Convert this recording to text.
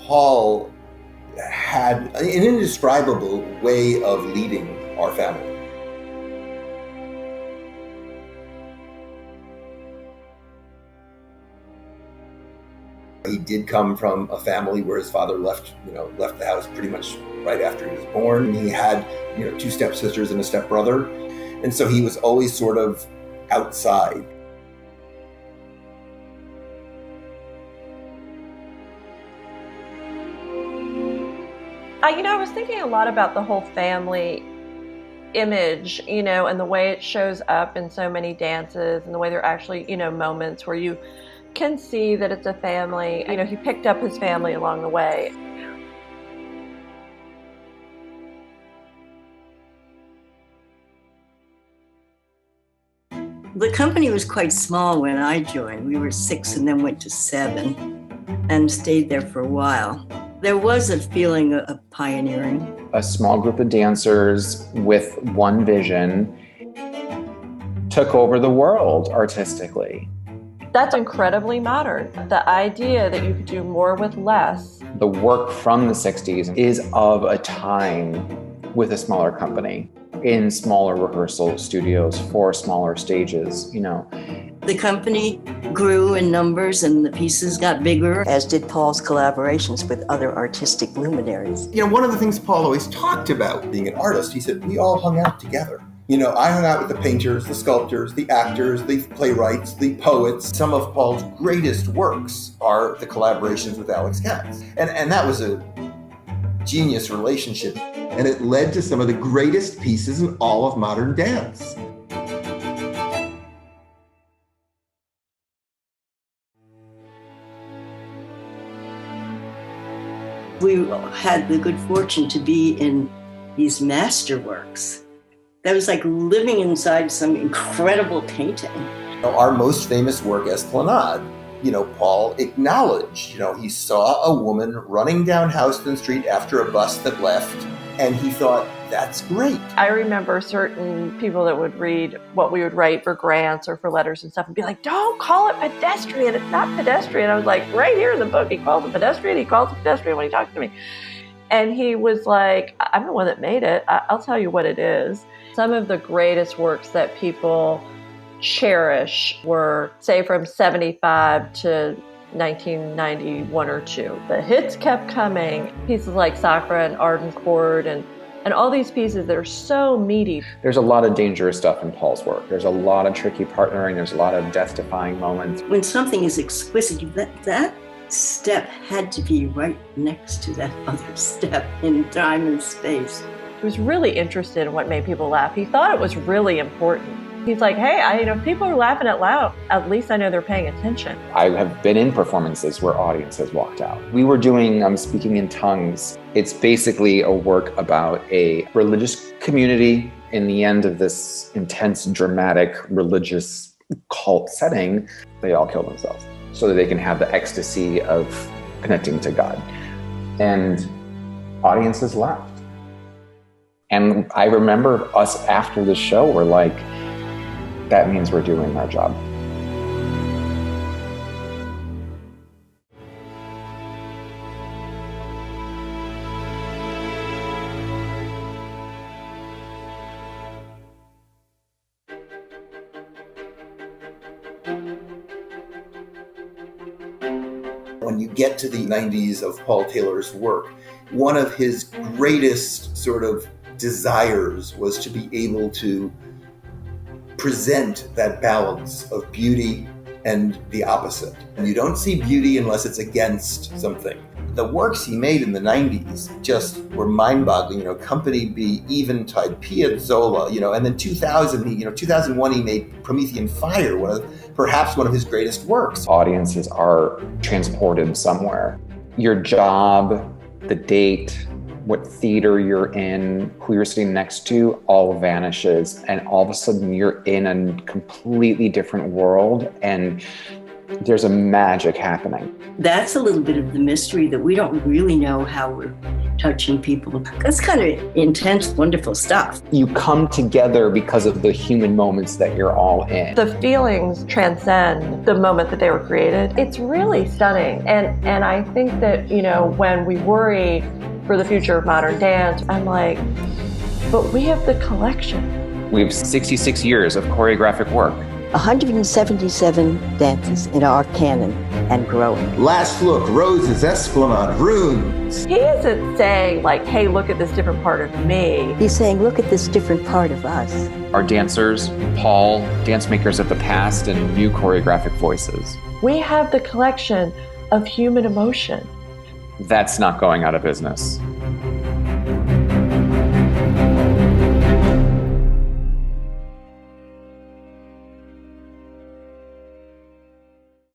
Paul had an indescribable way of leading our family. He did come from a family where his father left the house pretty much right after he was born. He had, 2 stepsisters and a stepbrother. And so he was always sort of outside. I was thinking a lot about the whole family image, and the way it shows up in so many dances and the way there are actually, moments where you can see that it's a family. He picked up his family along the way. The company was quite small when I joined. We were 6 and then went to 7 and stayed there for a while. There was a feeling of pioneering. A small group of dancers with one vision took over the world artistically. That's incredibly modern. The idea that you could do more with less. The work from the 60s is of a time with a smaller company, in smaller rehearsal studios for smaller stages, The company grew in numbers and the pieces got bigger, as did Paul's collaborations with other artistic luminaries. One of the things Paul always talked about being an artist, he said, we all hung out together. I hung out with the painters, the sculptors, the actors, the playwrights, the poets. Some of Paul's greatest works are the collaborations with Alex Katz. And that was a genius relationship. And it led to some of the greatest pieces in all of modern dance. We had the good fortune to be in these masterworks. That was like living inside some incredible painting. Our most famous work, Esplanade, Paul acknowledged, he saw a woman running down Houston Street after a bus that left, and he thought, that's great. I remember certain people that would read what we would write for grants or for letters and stuff and be like, don't call it pedestrian, it's not pedestrian. I was like, right here in the book, he calls it pedestrian when he talks to me. And he was like, I'm the one that made it. I'll tell you what it is. Some of the greatest works that people cherish were, say, from 75 to 1991 or 2. The hits kept coming. Pieces like Sacra and Ardencourt and all these pieces that are so meaty. There's a lot of dangerous stuff in Paul's work. There's a lot of tricky partnering. There's a lot of death-defying moments. When something is exquisite, that step had to be right next to that other step in time and space. He was really interested in what made people laugh. He thought it was really important. He's like, hey, if people are laughing out loud, at least I know they're paying attention. I have been in performances where audiences walked out. We were doing Speaking in Tongues. It's basically a work about a religious community in the end of this intense, dramatic, religious cult setting. They all kill themselves so that they can have the ecstasy of connecting to God. And audiences laughed. And I remember us after the show were like, that means we're doing our job. When you get to the 90s of Paul Taylor's work, one of his greatest sort of desires was to be able to present that balance of beauty and the opposite. And you don't see beauty unless it's against something. The works he made in the 90s just were mind-boggling, Company B, Eventide, Piazzolla, and then 2001 he made Promethean Fire, perhaps one of his greatest works. Audiences are transported somewhere. Your job, the date, what theater you're in, who you're sitting next to, all vanishes. And all of a sudden you're in a completely different world. And There's a magic happening. That's a little bit of the mystery, that we don't really know how we're touching people. That's kind of intense, wonderful stuff. You come together because of the human moments that you're all in. The feelings transcend the moment that they were created. It's really stunning. And I think that, when we worry for the future of modern dance, I'm like, but we have the collection. We have 66 years of choreographic work. 177 dances in our canon and growing. Last Look, Roses, Esplanade, Runes. He isn't saying like, hey, look at this different part of me. He's saying, look at this different part of us. Our dancers, Paul, dance makers of the past, and new choreographic voices. We have the collection of human emotion. That's not going out of business.